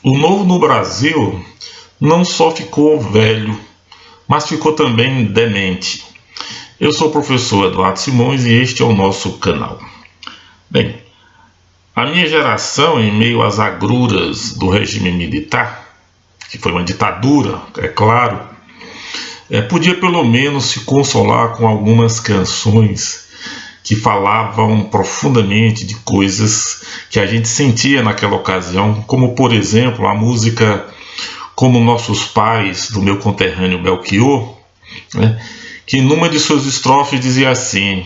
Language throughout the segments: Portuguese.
O novo no Brasil não só ficou velho, mas ficou também demente. Eu sou o professor Eduardo Simões e este é o nosso canal. Bem, a minha geração, em meio às agruras do regime militar, que foi uma ditadura, é claro, podia pelo menos se consolar com algumas canções que falavam profundamente de coisas que a gente sentia naquela ocasião, como por exemplo a música Como Nossos Pais, do meu conterrâneo Belchior, que numa de suas estrofes dizia assim: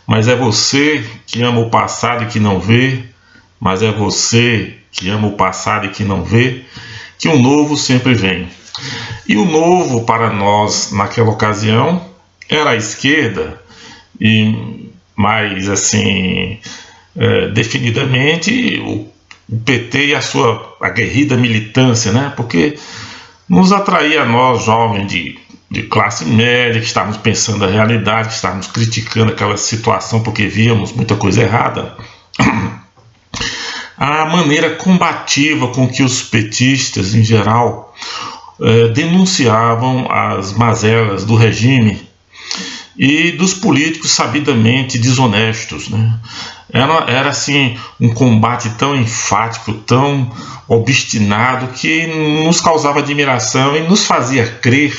mas é você que ama o passado e que não vê, mas é você que ama o passado e que não vê, que o novo sempre vem. E o novo para nós naquela ocasião era a esquerda, e mais assim, definidamente o PT e a sua aguerrida militância, porque nos atraía a nós, jovens de classe média, que estávamos pensando a realidade, que estávamos criticando aquela situação porque víamos muita coisa errada, a maneira combativa com que os petistas, em geral, denunciavam as mazelas do regime e dos políticos sabidamente desonestos. Era assim um combate tão enfático, tão obstinado, que nos causava admiração e nos fazia crer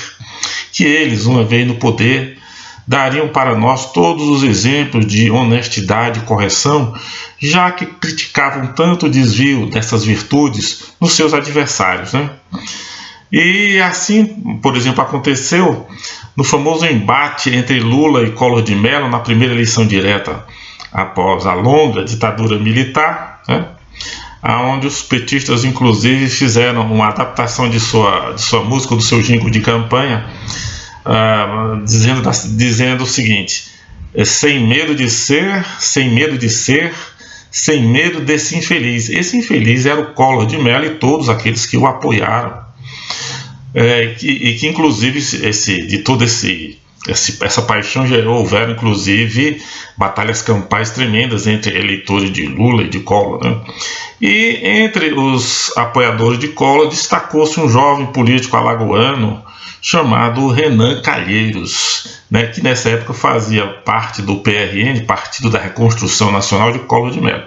que eles, uma vez no poder, dariam para nós todos os exemplos de honestidade e correção, já que criticavam tanto o desvio dessas virtudes nos seus adversários. E assim, por exemplo, aconteceu no famoso embate entre Lula e Collor de Mello na primeira eleição direta após a longa ditadura militar, onde os petistas inclusive fizeram uma adaptação de sua música, do seu jingle de campanha, dizendo o seguinte: sem medo de ser, sem medo de ser, sem medo desse infeliz. Esse infeliz era o Collor de Mello e todos aqueles que o apoiaram. E que inclusive essa paixão houveram inclusive batalhas campais tremendas entre eleitores de Lula e de Collor. E entre os apoiadores de Collor destacou-se um jovem político alagoano chamado Renan Calheiros, que nessa época fazia parte do PRN, Partido da Reconstrução Nacional de Collor de Mello.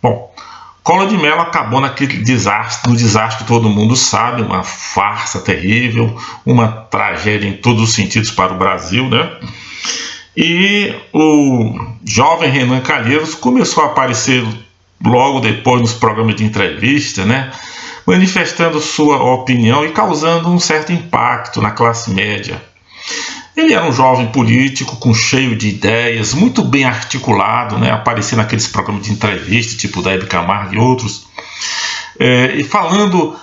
Bom, Collor de Mello acabou naquele desastre, no desastre que todo mundo sabe, uma farsa terrível, uma tragédia em todos os sentidos para o Brasil, E o jovem Renan Calheiros começou a aparecer logo depois nos programas de entrevista, manifestando sua opinião e causando um certo impacto na classe média. Ele era um jovem político cheio de ideias, muito bem articulado, aparecia naqueles programas de entrevista, tipo da Hebe Camargo e outros, e falando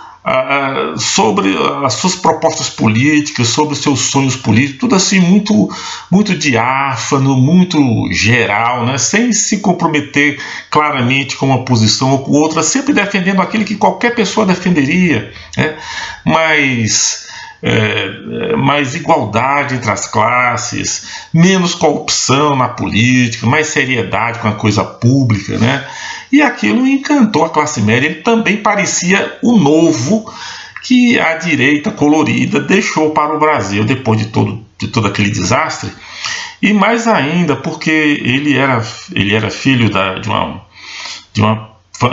sobre as suas propostas políticas, sobre os seus sonhos políticos, tudo assim muito, muito diáfano, muito geral, sem se comprometer claramente com uma posição ou com outra, sempre defendendo aquilo que qualquer pessoa defenderia, mais igualdade entre as classes, menos corrupção na política, mais seriedade com a coisa pública, E aquilo encantou a classe média. Ele também parecia o novo que a direita colorida deixou para o Brasil depois de todo aquele desastre. E mais ainda porque ele era filho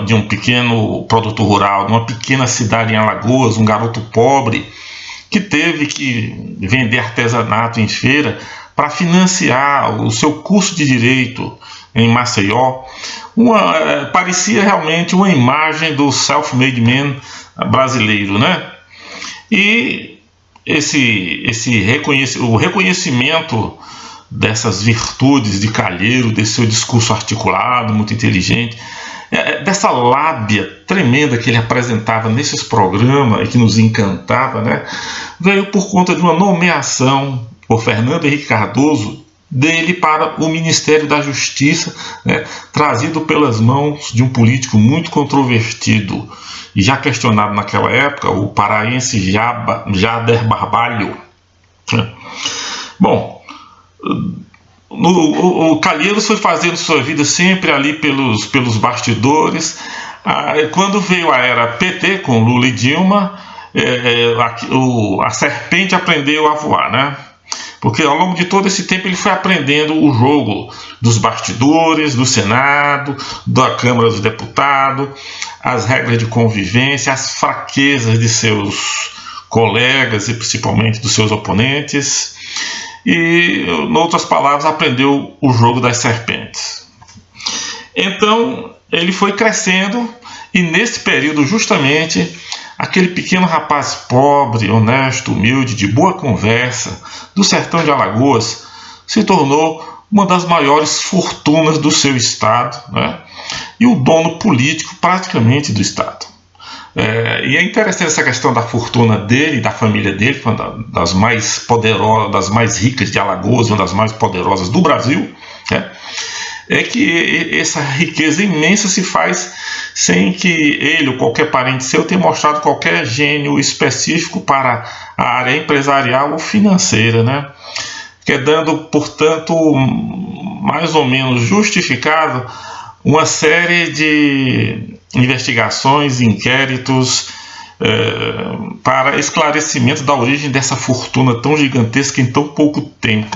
de um pequeno produtor rural, de uma pequena cidade em Alagoas, um garoto pobre que teve que vender artesanato em feira para financiar o seu curso de Direito em Maceió. Parecia realmente uma imagem do self-made man brasileiro, E o reconhecimento dessas virtudes de Calheiro, desse seu discurso articulado, muito inteligente, dessa lábia tremenda que ele apresentava nesses programas e que nos encantava, veio por conta de uma nomeação por Fernando Henrique Cardoso dele para o Ministério da Justiça, trazido pelas mãos de um político muito controvertido e já questionado naquela época, o paraense Jader Barbalho. Bom, o Calheiros foi fazendo sua vida sempre ali pelos bastidores, Quando veio a era PT com Lula e Dilma, a serpente aprendeu a voar, né? Porque ao longo de todo esse tempo ele foi aprendendo o jogo dos bastidores, do Senado, da Câmara dos Deputados, as regras de convivência, as fraquezas de seus colegas e principalmente dos seus oponentes. E, em outras palavras, aprendeu o jogo das serpentes. Então ele foi crescendo e nesse período justamente aquele pequeno rapaz pobre, honesto, humilde, de boa conversa, do sertão de Alagoas, se tornou uma das maiores fortunas do seu estado, né? E o dono político praticamente do estado. E é interessante essa questão da fortuna dele e da família dele, uma das mais poderosas, das mais ricas de Alagoas, uma das mais poderosas do Brasil, né? É que essa riqueza imensa se faz sem que ele ou qualquer parente seu tenha mostrado qualquer gênio específico para a área empresarial ou financeira, né? Quedando, portanto, mais ou menos justificado uma série de investigações, inquéritos para esclarecimento da origem dessa fortuna tão gigantesca em tão pouco tempo.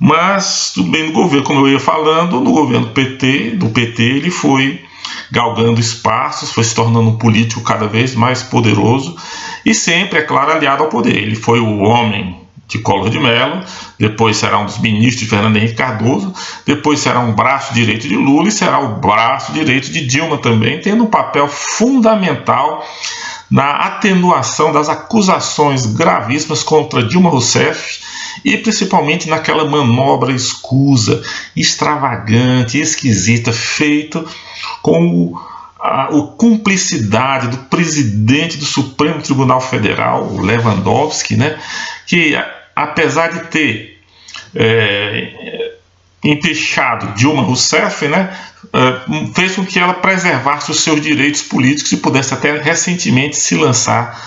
Mas, tudo bem, no governo, como eu ia falando, no governo do PT, ele foi galgando espaços, foi se tornando um político cada vez mais poderoso e sempre, é claro, aliado ao poder. Ele foi o homem de Collor de Mello, depois será um dos ministros de Fernando Henrique Cardoso, depois será um braço direito de Lula e será o braço direito de Dilma também, tendo um papel fundamental na atenuação das acusações gravíssimas contra Dilma Rousseff e principalmente naquela manobra escusa, extravagante, esquisita, feita com a cumplicidade do presidente do Supremo Tribunal Federal, o Lewandowski, né, que apesar de ter empechado Dilma Rousseff, né, fez com que ela preservasse os seus direitos políticos e pudesse até recentemente se lançar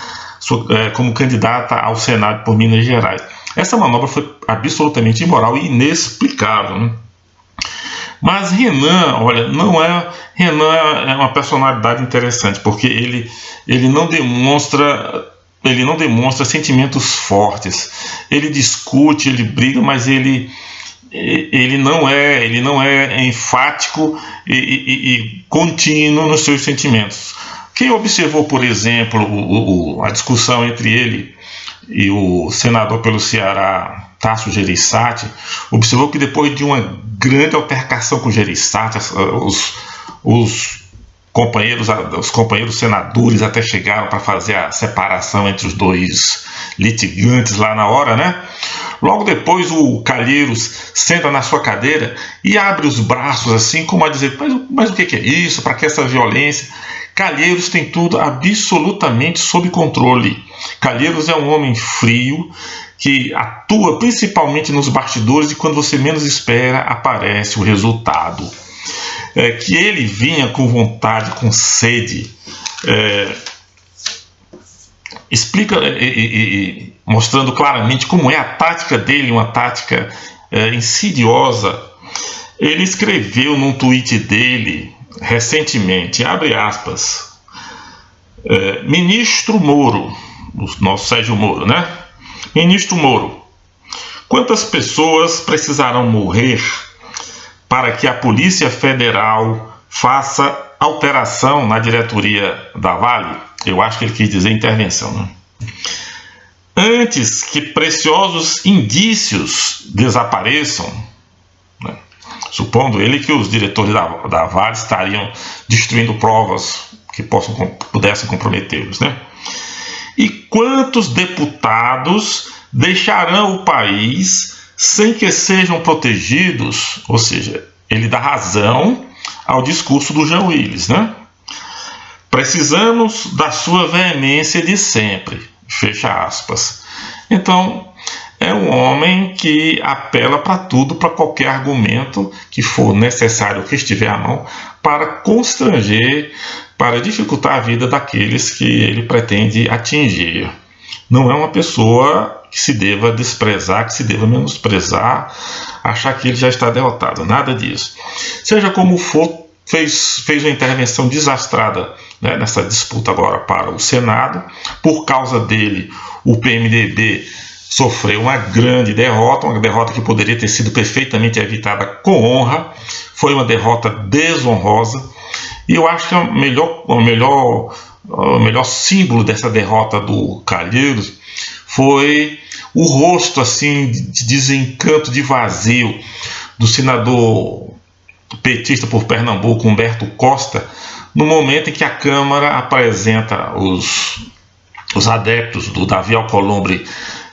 como candidata ao Senado por Minas Gerais. Essa manobra foi absolutamente imoral e inexplicável, né? Mas Renan, olha, Renan é uma personalidade interessante, porque ele não demonstra sentimentos fortes. Ele discute, ele briga, mas ele não é enfático e contínuo nos seus sentimentos. Quem observou, por exemplo, a discussão entre ele e o senador pelo Ceará, Tasso Gereissati, observou que depois de uma grande altercação com Gereissati, os companheiros senadores até chegaram para fazer a separação entre os dois litigantes lá na hora, né? Logo depois o Calheiros senta na sua cadeira e abre os braços assim, como a dizer, mas o que é isso? Para que essa violência? Calheiros tem tudo absolutamente sob controle. Calheiros é um homem frio que atua principalmente nos bastidores e quando você menos espera aparece o resultado. Que ele vinha com vontade, com sede, explica mostrando claramente como é a tática dele, uma tática insidiosa. Ele escreveu num tweet dele recentemente, abre aspas, ministro Moro, o nosso Sérgio Moro, né? Ministro Moro, quantas pessoas precisarão morrer para que a Polícia Federal faça alteração na diretoria da Vale? Eu acho que ele quis dizer intervenção, né? Antes que preciosos indícios desapareçam, né? Supondo ele que os diretores da Vale estariam destruindo provas que pudessem comprometê-los, né? E quantos deputados deixarão o país sem que sejam protegidos? Ou seja, ele dá razão ao discurso do Jean Willis, né? Precisamos da sua veemência de sempre, fecha aspas. Então, é um homem que apela para tudo, para qualquer argumento que for necessário, que estiver à mão, para constranger, para dificultar a vida daqueles que ele pretende atingir. Não é uma pessoa que se deva desprezar, que se deva menosprezar, achar que ele já está derrotado. Nada disso. Seja como for, fez uma intervenção desastrada, né, nessa disputa agora para o Senado. Por causa dele, o PMDB sofreu uma grande derrota, uma derrota que poderia ter sido perfeitamente evitada com honra. Foi uma derrota desonrosa, e eu acho que o melhor símbolo dessa derrota do Calheiros foi o rosto assim de desencanto, de vazio do senador petista por Pernambuco, Humberto Costa, no momento em que a Câmara apresenta os adeptos do Davi Alcolumbre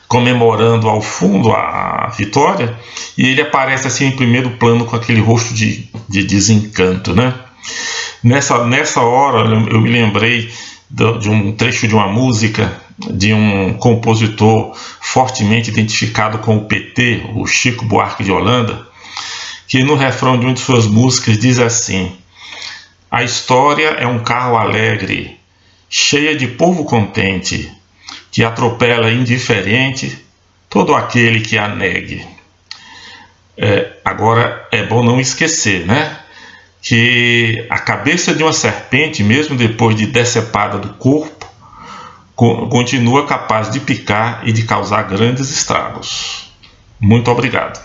comemorando ao fundo a vitória, e ele aparece assim em primeiro plano com aquele rosto de desencanto, né? Nessa hora eu me lembrei de um trecho de uma música de um compositor fortemente identificado com o PT, o Chico Buarque de Holanda, que no refrão de uma de suas músicas diz assim: a história é um carro alegre, cheia de povo contente, que atropela indiferente todo aquele que a negue. Agora é bom não esquecer, né, que a cabeça de uma serpente, mesmo depois de decepada do corpo, continua capaz de picar e de causar grandes estragos. Muito obrigado.